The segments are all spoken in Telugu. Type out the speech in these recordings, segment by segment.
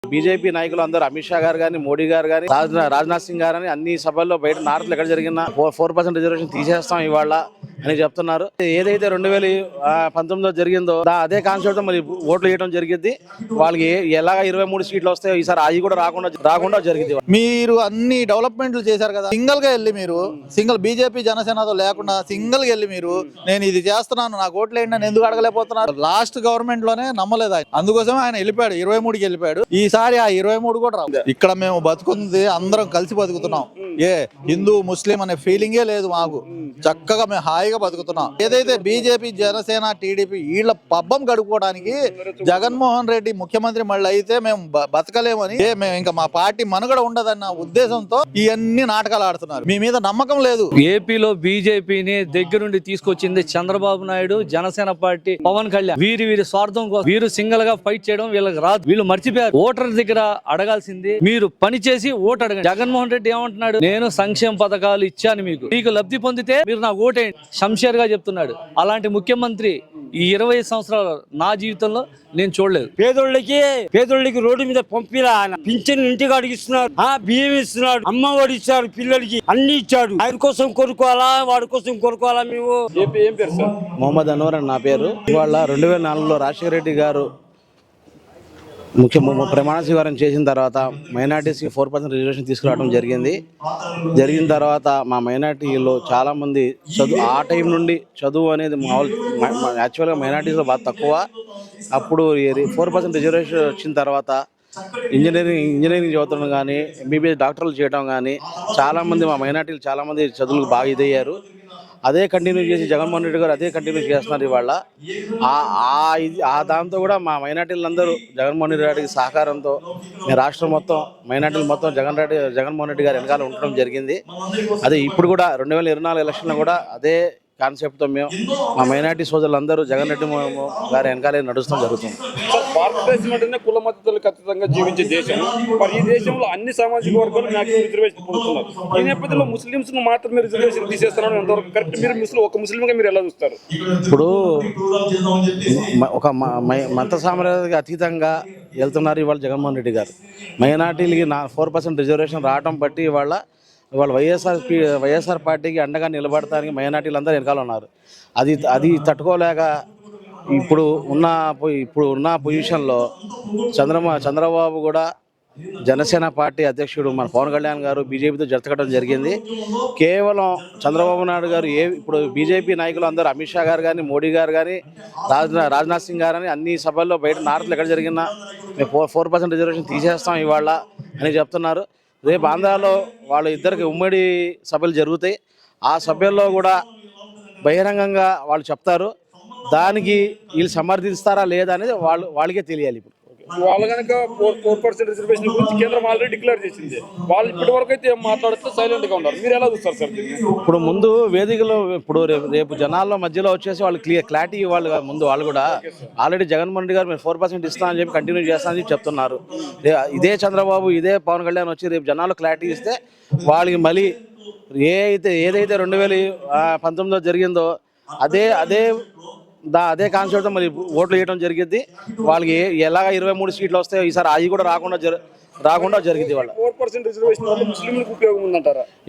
బీజేపీ నాయకులు అందరూ అమిత్ షా గారు కానీ మోడీ గారు కానీ రాజ్నాథ్ సింగ్ గారు అన్ని సభల్లో బయట నార్త్ ఎక్కడ జరిగినా 4% రిజర్వేషన్ తీసేస్తాం ఇవాళ అని చెప్తున్నారు. ఏదైతే 2019లో జరిగిందో అదే కాన్సెప్ట్ మరి ఓట్లు వేయడం జరిగింది. వాళ్ళకి ఎలాగ 23 సీట్లు వస్తాయో ఈసారి అవి కూడా రాకుండా జరిగింది. మీరు అన్ని డెవలప్మెంట్లు చేశారు కదా, సింగిల్ గా వెళ్ళి మీరు బీజేపీ జనసేనతో లేకుండా సింగిల్ గా వెళ్ళి మీరు నేను ఇది చేస్తున్నాను నాకు ఓట్లు వేయండి అని ఎందుకు అడగలేకపోతున్నారు? లాస్ట్ గవర్నమెంట్ లోనే నమ్మలేదు ఆయన, అందుకోసం ఆయన వెళ్ళిపోయాడు, 23కి వెళ్ళిపోయాడు. ఈసారి ఆ 23 కూడా రావు. ఇక్కడ మేము బతుకుంది అందరం కలిసి బతుకుతున్నాం. హిందూ ముస్లిం అనే ఫీలింగే లేదు మాకు. చక్కగా మేము హాయిగా బతుకుతున్నాం. ఏదైతే బీజేపీ జనసేన టీడీపీ వీళ్ళ పబ్బం గడుపుకోవడానికి జగన్మోహన్ రెడ్డి ముఖ్యమంత్రి మళ్ళీ అయితే మేము బతకలేమని, మేము ఇంకా మా పార్టీ మనుగడ ఉండదన్న ఉద్దేశంతో ఇవన్నీ నాటకాలు ఆడుతున్నారు. మీ మీద నమ్మకం లేదు. ఏపీలో బీజేపీని దగ్గరుండి తీసుకొచ్చింది చంద్రబాబు నాయుడు, జనసేన పార్టీ, పవన్ కళ్యాణ్. వీరి స్వార్థం కోసం వీరు సింగిల్ గా ఫైట్ చేయడం వీళ్ళకి రాదు. వీళ్ళు మర్చిపోయారు. ఓటర్ దగ్గర అడగాల్సింది మీరు పని చేసి ఓటు అడగండి. జగన్మోహన్ రెడ్డి ఏమంటున్నాడు? నేను సంక్షేమ పథకాలు ఇచ్చాను, మీకు లబ్ధి పొందితే మీరు నాకు ఓటేయండి షంషేర్ గా చెప్తున్నాడు. అలాంటి ముఖ్యమంత్రి ఈ 20 సంవత్సరాలు నా జీవితంలో నేను చూడలేదు. పేదోళ్ళకి రోడ్డు మీద పంపిలా, పింఛన్ ఇంటికి అడిగిస్తున్నాడు, బియ్యం ఇస్తున్నాడు, అమ్మ వాడు ఇచ్చాడు, పిల్లలకి అన్ని ఇచ్చాడు. ఆయన కోసం కొనుక్కోవాలా, వాడి కోసం కొనుక్కోవాలా? మేము ఏం పేరు సార్? మొహమ్మద్ అన్వర్ అని నా పేరు. ఇవాళ 2004లో రాజశేఖర రెడ్డి గారు ప్రమాణ స్వీకారం చేసిన తర్వాత మైనార్టీస్కి 4% రిజర్వేషన్ తీసుకురావడం జరిగిన తర్వాత మా మైనార్టీలో చాలామంది ఆ టైం నుండి చదువు అనేది యాక్చువల్గా మైనార్టీస్లో బాగా తక్కువ. అప్పుడు 4% రిజర్వేషన్ వచ్చిన తర్వాత ఇంజనీరింగ్ చదువుతాం కానీ ఎంబీబీఎస్ డాక్టర్లు చేయడం కానీ చాలామంది మా మైనార్టీలు చాలామంది చదువులకు బాగా ఇదయ్యారు. అదే కంటిన్యూ చేసి జగన్మోహన్ రెడ్డి గారు అదే కంటిన్యూ చేస్తున్నారు. ఇవాళ దాంతో కూడా మా మైనార్టీలందరూ జగన్మోహన్ రెడ్డి గారికి సహకారంతో రాష్ట్రం మొత్తం మైనార్టీలు మొత్తం జగన్మోహన్ రెడ్డి గారు వెనకాల ఉండడం జరిగింది. అదే ఇప్పుడు కూడా 2024 ఎలక్షన్లో కూడా అదే కాన్సెప్ట్తో మేము మా మైనార్టీ సోదరులందరూ జగన్ రెడ్డి గారి వెనకాలే నడుస్తూ జరుగుతుంది. భారతదేశం అంటేనే కుల మద్దతులు ఖచ్చితంగా జీవించే దేశం. మరి ఈ దేశంలో అన్ని సామాజిక వర్గాలు మ్యాక్సిమం రిజర్వేషన్ పొందుతున్నారు. ఈ నేపథ్యంలో ముస్లింస్ మాత్రమే రిజర్వేషన్ తీసేస్తున్నారు ఎంతవరకు కరెక్ట్? మీరు ఒక ముస్లింగా మీరు ఎలా చూస్తారు? ఇప్పుడు ఒక మత సామ్రాజ్యానికి అతీతంగా వెళ్తున్నారు ఇవాళ జగన్మోహన్ రెడ్డి గారు. మైనార్టీలకి 4% రిజర్వేషన్ రావడం బట్టి ఇవాళ వైఎస్ఆర్ పార్టీకి అండగా నిలబడటానికి మైనార్టీలు వెనకాల ఉన్నారు. అది తట్టుకోలేక ఇప్పుడు ఉన్న పొజిషన్లో చంద్రబాబు కూడా జనసేన పార్టీ అధ్యక్షుడు మన పవన్ కళ్యాణ్ గారు బీజేపీతో జతకడం జరిగింది. కేవలం చంద్రబాబు నాయుడు గారు ఇప్పుడు బీజేపీ నాయకులు అందరూ అమిత్ షా గారు కానీ మోడీ గారు కానీ రాజ్నాథ్ సింగ్ గారు అన్ని సభల్లో బయట నార్త్లో ఎక్కడ జరిగినా మేము 4% రిజర్వేషన్ తీసేస్తాం ఇవాళ అని చెప్తున్నారు. రేపు ఆంధ్రాలో వాళ్ళ ఇద్దరికి ఉమ్మడి సభలు జరుగుతాయి. ఆ సభల్లో కూడా బహిరంగంగా వాళ్ళు చెప్తారు. దానికి వీళ్ళు సమర్థిస్తారా లేదా అనేది వాళ్ళకే తెలియాలి. ఇప్పుడు వాళ్ళు కనుక 4% రిజర్వేషన్ గురించి కేంద్రం ఆల్రెడీ డిక్లేర్ చేసింది. వాళ్ళు ఇప్పటి వరకు అయితే మాట్లాడుతూ సైలెంట్ గా ఉన్నారు. మీరు ఎలా చూస్తారు సార్? ఇప్పుడు ముందు వేదికలో రేపు జనాల్లో మధ్యలో వచ్చేసి వాళ్ళు క్లారిటీ ఇవ్వాలి. ముందు వాళ్ళు కూడా ఆల్రెడీ జగన్మోహన్ రెడ్డి గారు మీరు 4% ఇస్తానని చెప్పి కంటిన్యూ చేస్తానని చెప్పి చెప్తున్నారు. ఇదే చంద్రబాబు ఇదే పవన్ కళ్యాణ్ వచ్చి రేపు జనాలు క్లారిటీ ఇస్తే వాళ్ళకి మళ్ళీ ఏదైతే 2019లో జరిగిందో అదే కాన్సెప్ట్ మరి ఓట్లు వేయడం జరిగింది. వాళ్ళకి ఎలాగ 23 సీట్లు వస్తాయో ఈసారి అవి కూడా రాకుండా జరిగింది.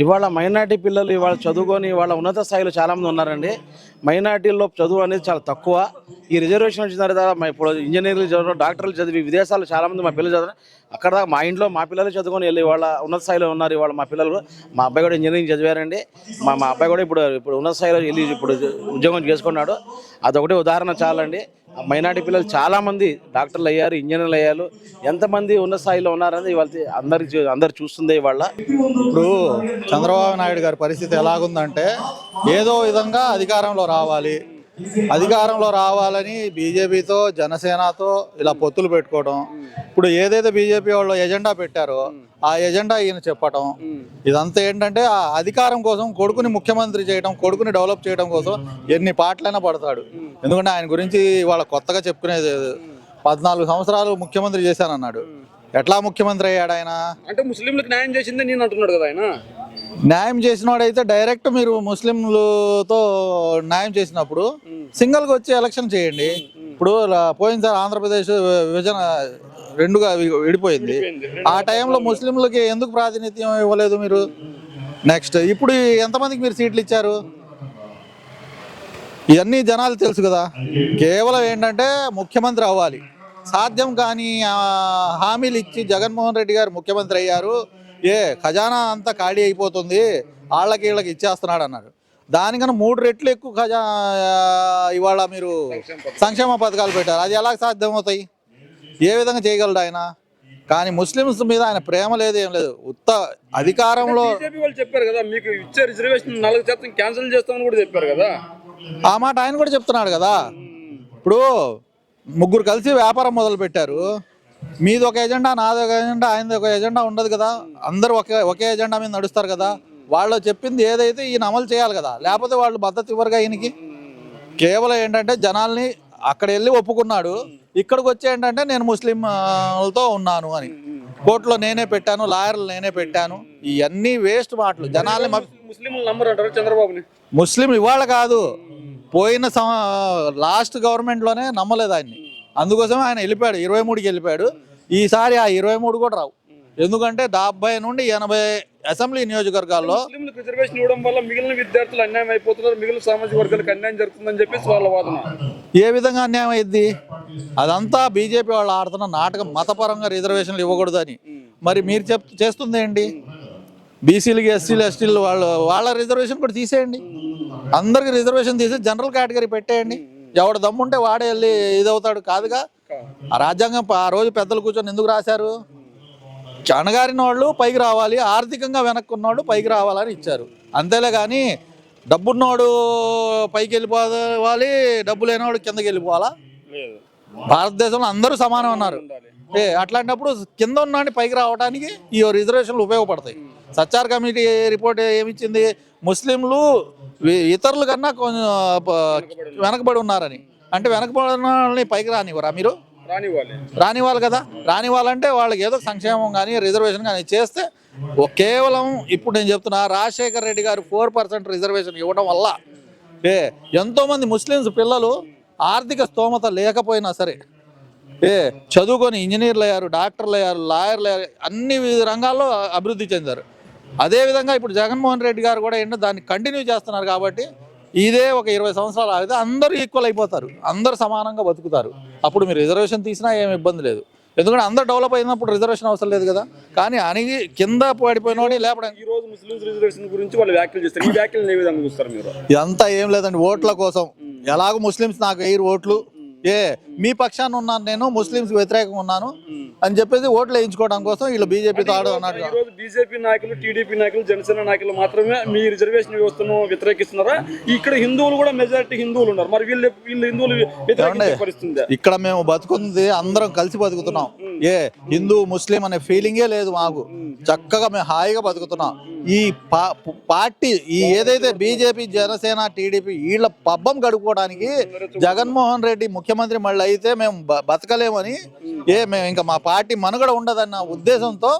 ఇవాళ మైనార్టీ పిల్లలు ఇవాళ చదువుకొని ఇవాళ ఉన్నత స్థాయిలో చాలా మంది ఉన్నారండి. మైనార్టీల్లో చదువు అనేది చాలా తక్కువ. ఈ రిజర్వేషన్ వచ్చిన తర్వాత ఇప్పుడు ఇంజనీరింగ్ చదవడం, డాక్టర్లు చదివి విదేశాల్లో చాలా మంది మా పిల్లలు చదవడం, అక్కడ మా ఇంట్లో మా పిల్లలు చదువుకొని వెళ్ళి వాళ్ళ ఉన్నత స్థాయిలో ఉన్నారు. ఇవాళ మా పిల్లలు, మా అబ్బాయి కూడా ఇంజనీరింగ్ చదివారండి. మా అబ్బాయి కూడా ఇప్పుడు ఉన్నత స్థాయిలో వెళ్ళి ఇప్పుడు ఉద్యోగం చేసుకున్నాడు. అదొకటి ఉదాహరణ చాలండి. మైనార్టీ పిల్లలు చాలా మంది డాక్టర్లు అయ్యారు, ఇంజనీర్లు అయ్యారు. ఎంతమంది ఉన్నత స్థాయిలో ఉన్నారని ఇవాళ అందరు చూస్తుంది. ఇవాళ ఇప్పుడు చంద్రబాబు నాయుడు గారి పరిస్థితి ఎలాగుందంటే ఏదో విధంగా అధికారంలో రావాలని బీజేపీతో జనసేనతో ఇలా పొత్తులు పెట్టుకోవడం. ఇప్పుడు ఏదైతే బీజేపీ వాళ్ళు ఎజెండా పెట్టారో ఆ ఎజెండా ఈయన చెప్పటం, ఇదంతా ఏంటంటే ఆ అధికారం కోసం కొడుకుని ముఖ్యమంత్రి చేయడం, కొడుకుని డెవలప్ చేయడం కోసం ఎన్ని పాటలైనా పడతాడు. ఎందుకంటే ఆయన గురించి వాళ్ళ కొత్తగా చెప్పుకునేది 14 సంవత్సరాలు ముఖ్యమంత్రి చేశానన్నాడు. ఎట్లా ముఖ్యమంత్రి అయ్యాడు ఆయన? అంటే ముస్లింలకు న్యాయం చేసిందే నేను అంటున్నాడు కదా ఆయన. న్యాయం చేసినవాడైతే డైరెక్ట్ మీరు ముస్లింలతో న్యాయం చేసినప్పుడు సింగిల్గా వచ్చి ఎలక్షన్ చేయండి. ఇప్పుడు పోయినసారి ఆంధ్రప్రదేశ్ విభజన రెండుగా విడిపోయింది. ఆ టైంలో ముస్లింలకి ఎందుకు ప్రాతినిధ్యం ఇవ్వలేదు మీరు? నెక్స్ట్ ఇప్పుడు ఎంతమందికి మీరు సీట్లు ఇచ్చారు? ఇవన్నీ జనాలు తెలుసు కదా. కేవలం ఏంటంటే ముఖ్యమంత్రి అవ్వాలి, సాధ్యం కానీ హామీలు ఇచ్చి జగన్మోహన్ రెడ్డి గారు ముఖ్యమంత్రి అయ్యారు, ఖజానా అంతా ఖాళీ అయిపోతుంది, వాళ్ళకి వీళ్ళకి ఇచ్చేస్తున్నాడు అన్నారు. దానికన్నా 3 రెట్లు ఎక్కువ ఇవాళ మీరు సంక్షేమ పథకాలు పెట్టారు. అది ఎలా సాధ్యమవుతాయి? ఏ విధంగా చేయగలడు ఆయన? కానీ ముస్లిమ్స్ మీద ఆయన ప్రేమ లేదు, ఏం లేదు. అధికారంలో బీజేపీ వాళ్ళు చెప్పారు కదా, మీకు ఇచ్చే రిజర్వేషన్ 4% క్యాన్సిల్ చేస్తామని కూడా చెప్పారు కదా. ఆ మాట ఆయన కూడా చెప్తున్నాడు కదా. ఇప్పుడు 3 కలిసి వ్యాపారం మొదలు పెట్టారు. మీది ఒక ఎజెండా, నాది ఒక ఎజెండా, ఆయనది ఒక ఎజెండా ఉండదు కదా. అందరూ ఒకే ఎజెండా మీద నడుస్తారు కదా. వాళ్ళు చెప్పింది ఏదైతే ఈయన అమలు చేయాలి కదా, లేకపోతే వాళ్ళు మద్దతు ఇవ్వరుగా ఈయనకి. కేవలం ఏంటంటే జనాల్ని అక్కడ వెళ్ళి ఒప్పుకున్నాడు, ఇక్కడికి వచ్చి ఏంటంటే నేను ముస్లింలతో ఉన్నాను అని, కోర్టులో నేనే పెట్టాను, లాయర్లు నేనే పెట్టాను. ఇవన్నీ వేస్ట్ మాటలు. జనాల్ని ముస్లింలు నమ్మరు అంటారు చంద్రబాబుని. ముస్లిం ఇవాళ కాదు, పోయిన లాస్ట్ గవర్నమెంట్లోనే నమ్మలేదు ఆయన్ని. అందుకోసమే ఆయన వెళ్ళిపోయాడు, 23కి వెళ్ళిపోయాడు. ఈసారి ఆ 23 కూడా రావు. ఎందుకంటే 70 నుండి 80 అసెంబ్లీ నియోజకవర్గాల్లో ముస్లింలకు రిజర్వేషన్ ఇవ్వడం వల్ల మిగిలిన విద్యార్థులు అన్యాయం అయిపోతున్నారు, మిగిలిన సామాజిక వర్గాలకు అన్యాయం జరుగుతుందని చెప్పేసి వాళ్ళ వాదన. ఏ విధంగా అన్యాయం అయింది? అదంతా బీజేపీ వాళ్ళు ఆడుతున్న నాటకం. మతపరంగా రిజర్వేషన్లు ఇవ్వకూడదని. మరి మీరు చేస్తుంది ఏంటి? బీసీలకి, ఎస్సీలు, ఎస్టీలు వాళ్ళ రిజర్వేషన్ కూడా తీసేయండి. అందరికి రిజర్వేషన్ తీసి జనరల్ కేటగిరీ పెట్టేయండి. ఎవడు దమ్ముంటే వాడే వెళ్ళి ఇదవుతాడు. కాదుగా. ఆ రాజ్యాంగం ఆ రోజు పెద్దలు కూర్చొని ఎందుకు రాశారు? అణగారిన వాళ్ళు పైకి రావాలి, ఆర్థికంగా వెనక్కున్నవాడు పైకి రావాలని ఇచ్చారు. అంతేలే కానీ డబ్బున్నోడు పైకి వెళ్ళిపోవాలి, డబ్బు లేనివాడు కిందకి వెళ్ళిపోవాలా? భారతదేశంలో అందరూ సమానం ఉన్నారు. అట్లాంటప్పుడు కింద ఉన్నవాడిని పైకి రావడానికి ఈ రిజర్వేషన్లు ఉపయోగపడతాయి. Sachar committee report ఏమిచ్చింది? ముస్లింలు ఇతరుల కన్నా కొంచెం వెనకబడి ఉన్నారని. అంటే వెనకబడిన వాళ్ళని పైకి రానివ్వరా మీరు? రానివ్వాలి కదా. రానివ్వాలంటే వాళ్ళకి ఏదో సంక్షేమం కానీ రిజర్వేషన్ కానీ చేస్తే, కేవలం ఇప్పుడు నేను చెప్తున్నా, రాజశేఖర్ రెడ్డి గారు 4% రిజర్వేషన్ ఇవ్వడం వల్ల ఎంతోమంది ముస్లిమ్స్ పిల్లలు ఆర్థిక స్తోమత లేకపోయినా సరే చదువుకొని ఇంజనీర్లు అయ్యారు, డాక్టర్లు అయ్యారు, లాయర్లు అయ్యారు, అన్ని రంగాల్లో అభివృద్ధి చెందారు. అదేవిధంగా ఇప్పుడు జగన్మోహన్ రెడ్డి గారు కూడా ఏంటో దాన్ని కంటిన్యూ చేస్తున్నారు. కాబట్టి ఇదే ఒక 20 సంవత్సరాలు ఆగితే అందరూ ఈక్వల్ అయిపోతారు, అందరూ సమానంగా బతుకుతారు. అప్పుడు మీరు రిజర్వేషన్ తీసినా ఏమి ఇబ్బంది లేదు. ఎందుకంటే అందరూ డెవలప్ అయినప్పుడు రిజర్వేషన్ అవసరం లేదు కదా. కానీ అణిగి కింద పడిపోయినోడి లేపడం. ఈ రోజు ముస్లిమ్స్ రిజర్వేషన్ గురించి వాళ్ళు వ్యాఖ్యలు చేస్తారు. ఈ వ్యాఖ్యలు ఏ విధంగా చూస్తారు మీరు? ఇదంతా ఏం లేదండి, ఓట్ల కోసం. ఎలాగో ముస్లిమ్స్ నాకు 8 ఓట్లు, మీ పక్షాన్ని ఉన్నాను నేను, ముస్లింస్ వ్యతిరేకంగా ఉన్నాను అని చెప్పేసి ఓట్లు వేయించుకోవడం కోసం వీళ్ళు బీజేపీతో ఆడుతున్నారు. బీజేపీ నాయకులు, టీడీపీ నాయకులు, జనసేన నాయకులు మాత్రమే మీ రిజర్వేషన్ వ్యవస్థను వ్యతిరేకిస్తున్నారా? ఇక్కడ హిందువులు కూడా మెజారిటీ హిందువులు ఉన్నారు. మరి వీళ్ళు హిందువులు వ్యతిరేకిస్తుంది. ఇక్కడ మేము బతుకుంది అందరం కలిసి బతుకుతున్నాం. హిందూ ముస్లిం అనే ఫీలింగే లేదు మాకు. చక్కగా మేము హాయిగా బతుకుతున్నాం. ఈ పార్టీ ఏదైతే బీజేపీ, జనసేన, టీడీపీ వీళ్ళ పబ్బం గడుపుకోవడానికి జగన్మోహన్ రెడ్డి ముఖ్యమంత్రి మళ్ళీ అయితే మేము బతకలేమని, మేము ఇంకా మా పార్టీ మనుగడ ఉండదన్న ఉద్దేశంతో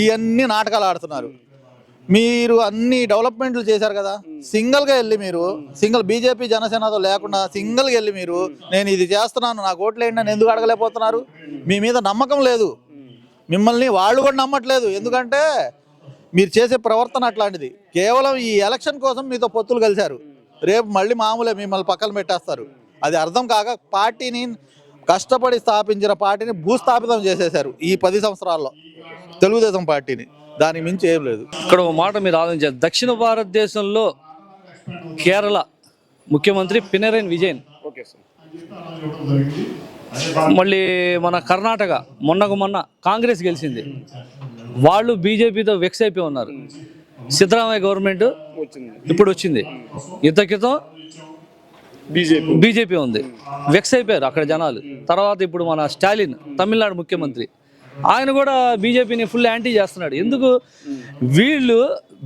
ఇవన్నీ నాటకాలు ఆడుతున్నారు. మీరు అన్ని డెవలప్మెంట్లు చేశారు కదా, సింగిల్గా వెళ్ళి మీరు బీజేపీ జనసేనతో లేకుండా సింగిల్గా వెళ్ళి మీరు నేను ఇది చేస్తున్నాను, నాకు ఓట్లు వేయండి అని ఎందుకు అడగలేకపోతున్నారు? మీ మీద నమ్మకం లేదు. మిమ్మల్ని వాళ్ళు కూడా నమ్మట్లేదు. ఎందుకంటే మీరు చేసే ప్రవర్తన అట్లాంటిది. కేవలం ఈ ఎలక్షన్ కోసం మీతో పొత్తులు కలిశారు. రేపు మళ్ళీ మామూలే మిమ్మల్ని పక్కన పెట్టేస్తారు. అది అర్థం కాక పార్టీని కష్టపడి స్థాపించిన పార్టీని భూస్థాపితం చేసేశారు ఈ 10 సంవత్సరాల్లో తెలుగుదేశం పార్టీని. దానికి మించి ఏం లేదు. ఇక్కడ ఒక మాట మీరు ఆలోచించారు. దక్షిణ భారతదేశంలో కేరళ ముఖ్యమంత్రి పినరయి విజయన్, మళ్ళీ మన కర్ణాటక మొన్న కాంగ్రెస్ గెలిచింది, వాళ్ళు బీజేపీతో వెక్స్ అయిపోయి ఉన్నారు. సిద్ధరామయ్య గవర్నమెంట్ ఇప్పుడు వచ్చింది, ఇంత క్రితం బీజేపీ ఉంది, వెక్స్ అయిపోయారు అక్కడ జనాలు. తర్వాత ఇప్పుడు మన స్టాలిన్ తమిళనాడు ముఖ్యమంత్రి, ఆయన కూడా బీజేపీని ఫుల్ యాంటీ చేస్తున్నాడు. ఎందుకు? వీళ్ళు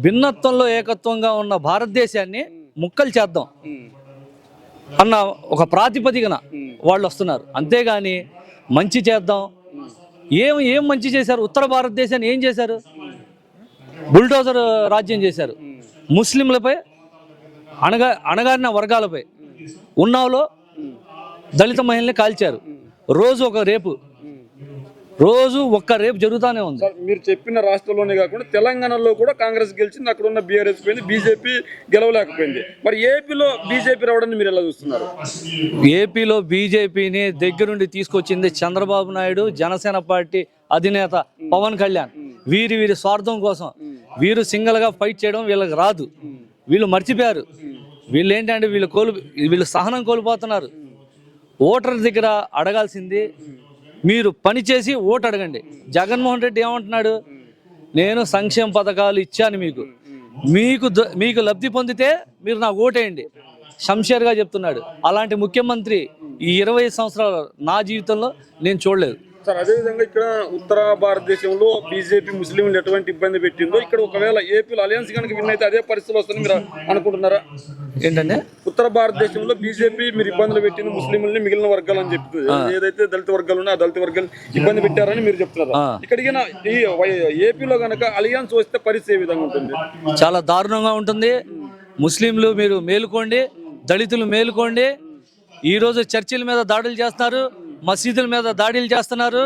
భిన్నత్వంలో ఏకత్వంగా ఉన్న భారతదేశాన్ని ముక్కలు చేద్దాం అన్న ఒక ప్రాతిపదికన వాళ్ళు వస్తున్నారు. అంతేగాని మంచి చేద్దాం, ఏం మంచి చేశారు? ఉత్తర భారతదేశాన్ని ఏం చేశారు? బుల్డోజర్ రాజ్యం చేశారు. ముస్లింలపై అణగారిన వర్గాలపై ఉన్నావులో దళిత మహిళల్ని కాల్చారు. రోజు ఒక్క రేపు జరుగుతూనే ఉంది. సార్ మీరు చెప్పిన రాష్ట్రంలోనే కాకుండా తెలంగాణలో కూడా కాంగ్రెస్ గెలిచింది, అక్కడ ఉన్న బీఆర్ఎస్ పోయింది, బీజేపీ గెలవలేకపోయింది. మరి ఏపీలో బీజేపీ రావడాన్ని మీరు ఎలా చూస్తున్నారు? ఏపీలో బీజేపీని దగ్గరుండి తీసుకొచ్చింది చంద్రబాబు నాయుడు, జనసేన పార్టీ అధినేత పవన్ కళ్యాణ్. వీరి స్వార్థం కోసం వీరు సింగల్గా ఫైట్ చేయడం వీళ్ళకి రాదు. వీళ్ళు మర్చిపోయారు. వీళ్ళు ఏంటంటే వీళ్ళు సహనం కోల్పోతున్నారు. ఓటర్ దగ్గర అడగాల్సింది మీరు పని చేసి ఓటు అడగండి. జగన్మోహన్ రెడ్డి ఏమంటున్నాడు? నేను సంక్షేమ పథకాలు ఇచ్చాను, మీకు లబ్ధి పొందితే మీరు నాకు ఓటేయండి శంషేర్గా చెప్తున్నాడు. అలాంటి ముఖ్యమంత్రి ఈ 20 సంవత్సరాల నా జీవితంలో నేను చూడలేదు. సార్ అదేవిధంగా ఇక్కడ ఉత్తర భారతదేశంలో బీజేపీ ముస్లింలు ఎటువంటి ఇబ్బంది పెట్టిందో ఇక్కడ ఒకవేళ ఏపీలో అలయన్స్ కనుక విన్ అయితే అదే పరిస్థితులు వస్తుంది మీరు అనుకుంటున్నారా? ఏంటంటే ఉత్తర భారతదేశంలో బీజేపీ మీరు ఇబ్బందులు పెట్టింది ముస్లింలని మిగిలిన వర్గాలు అని చెప్తుంది. ఏదైతే దళిత వర్గాలు ఉన్నాయో ఆ దళిత వర్గాలు ఇబ్బంది పెట్టారని మీరు చెప్తున్నారు. ఇక్కడికి ఈ ఏపీలో కనుక అలయన్స్ వస్తే పరిస్థితి ఏ విధంగా ఉంటుంది? చాలా దారుణంగా ఉంటుంది. ముస్లింలు మీరు మేలుకోండి, దళితులు మేలుకోండి. ఈరోజు చర్చిల మీద దాడులు చేస్తున్నారు, మసీదుల మీద దాడులు చేస్తున్నారు.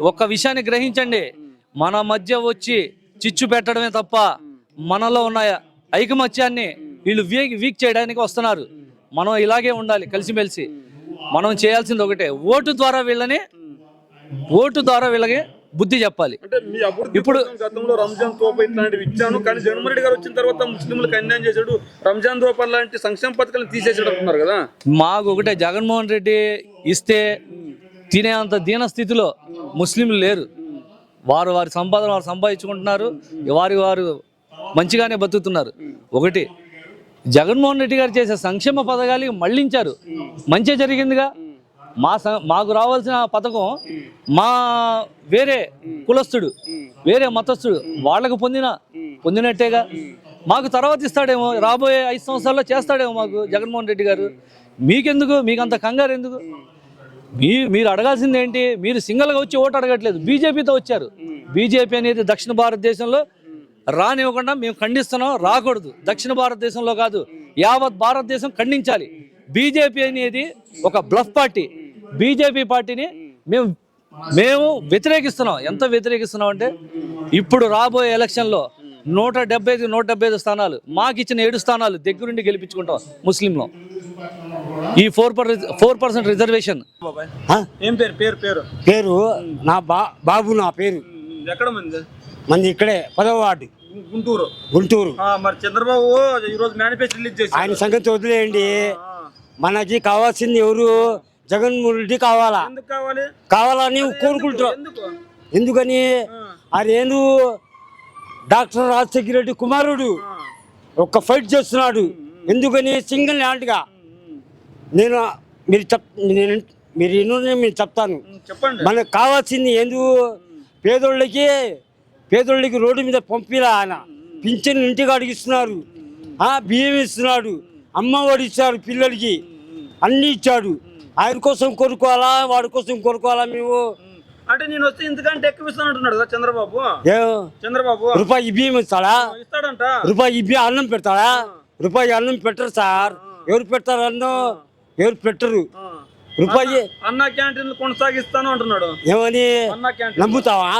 ఒక్క విషయాన్ని గ్రహించండి, మన మధ్య వచ్చి చిచ్చు పెట్టడమే తప్ప మనలో ఉన్న ఐకమత్యాన్ని వీళ్ళు వీక్ చేయడానికి వస్తున్నారు. మనం ఇలాగే ఉండాలి, కలిసిమెలిసి. మనం చేయాల్సింది ఒకటే, ఓటు ద్వారా వీళ్ళకి బుద్ధి చెప్పాలి. అంటే మీ అభివృద్ధి ఇప్పుడు గతంలో రంజాన్ తోప ఇట్లాంటివి ఇచ్చాను, కానీ జగన్మోహన్ రెడ్డి గారు వచ్చిన తర్వాత ముస్లింలకు అన్యాయం చేశాడు, రంజాన్ తోప లాంటి సంక్షేమ పథకాలను తీసేసాడు అంటున్నారు కదా. మాకు ఒకటే, జగన్మోహన్ రెడ్డి ఇస్తే తినేంత దీనస్థితిలో ముస్లింలు లేరు. వారి సంపాదన వారు సంపాదించుకుంటున్నారు, వారు మంచిగానే బతుకుతున్నారు. ఒకటి, జగన్మోహన్ రెడ్డి గారు చేసే సంక్షేమ పథకాలు మళ్లించారు, మంచి జరిగిందిగా. మాకు రావాల్సిన పథకం మా వేరే కులస్తుడు, వేరే మతస్థుడు వాళ్ళకు పొందినట్టేగా. మాకు తర్వాత ఇస్తాడేమో, రాబోయే 5 సంవత్సరాల్లో చేస్తాడేమో మాకు జగన్మోహన్ రెడ్డి గారు. మీకెందుకు, మీకు అంత కంగారు ఎందుకు? మీరు అడగాల్సింది ఏంటి? మీరు సింగల్గా వచ్చి ఓటు అడగట్లేదు, బీజేపీతో వచ్చారు. బీజేపీ అనేది దక్షిణ భారతదేశంలో రానివ్వకుండా మేము ఖండిస్తున్నాం. రాకూడదు, దక్షిణ భారతదేశంలో కాదు, యావత్ భారతదేశం ఖండించాలి. బీజేపీ అనేది ఒక బ్లఫ్ పార్టీ. బీజేపీ పార్టీని మేము వ్యతిరేకిస్తున్నాం. ఎంత వ్యతిరేకిస్తున్నాం అంటే, ఇప్పుడు రాబోయే ఎలక్షన్లో 175 స్థానాలు మాకు ఇచ్చిన 7 స్థానాలు దగ్గరుండి గెలిపించుకుంటాం ముస్లింలో. ఈ 4% రిజర్వేషన్. ఏం పేరు నా బాబు, నా పేరు. ఎక్కడ మంది ఇక్కడే 10వ వార్డు, గుంటూరు. మరి చంద్రబాబు ఈ రోజు మేనిఫెస్టో రిలీజ్ చేశారు. ఆయన సంగతి వదిలేయండి. మనకి కావాల్సింది ఎవరు? జగన్మోహన్ రెడ్డి కావాలని కోరుకుంటారు. ఎందుకని? అదేందు డాక్టర్ రాజశేఖర రెడ్డి కుమారుడు ఒక్క ఫైట్ చేస్తున్నాడు. ఎందుకని? సింగిల్ హ్యాండ్గా. మీరు చెప్తాను. మనకు కావాల్సింది ఎందుకు? పేదోళ్ళకి రోడ్డు మీద పంపిలా. ఆయన పింఛన్ ఇంటికి అడిగిస్తున్నారు, బియ్యం ఇస్తున్నాడు, అమ్మఒడి ఇచ్చారు, పిల్లలకి అన్ని ఇచ్చాడు. ఆయన కోసం కొనుక్కోవాలా, వాడి కోసం కొనుక్కోవాలా మేము? అంటే నేను వస్తే ఇంతకంటే ఎక్కువ ఇస్తాను అంటున్నాడు చంద్రబాబు. రూపాయి బియ్యం ఇస్తాడా? రూపాయి బియ్యం అన్నం పెడతాడా? రూపాయి అన్నం పెట్టరు సార్. ఎవరు పెడతారు అన్నం? ఎవరు పెట్టరు. రూపాయి అన్న క్యాంటీన్లు కొనసాగిస్తాను అంటున్నాడు. ఏమని నమ్ముతావా?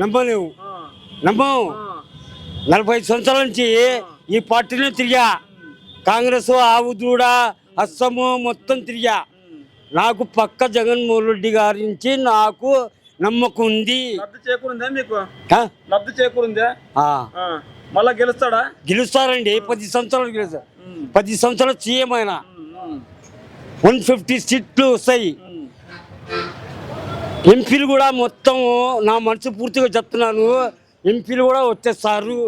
నమ్మలేవు. 45 సంవత్సరాల నుంచి ఈ పార్టీలో తిరిగా. కాంగ్రెస్, ఆవుదూడ, అస్సము మొత్తం తిరిగా. నాకు పక్క జగన్మోహన్ రెడ్డి గారి నుంచి నాకు నమ్మకం ఉంది. లబ్ధి చేకూరిందా? మళ్ళా గెలుస్తారండి. 10 సంవత్సరాలు గెలుస్తారు. 10 సంవత్సరాలు సీఎం ఆయన. 150 సీట్లు వస్తాయి. ఎంపీలు కూడా మొత్తం, నా మనసు పూర్తిగా చెప్తున్నాను, ఎంపీలు కూడా వచ్చేస్తారు.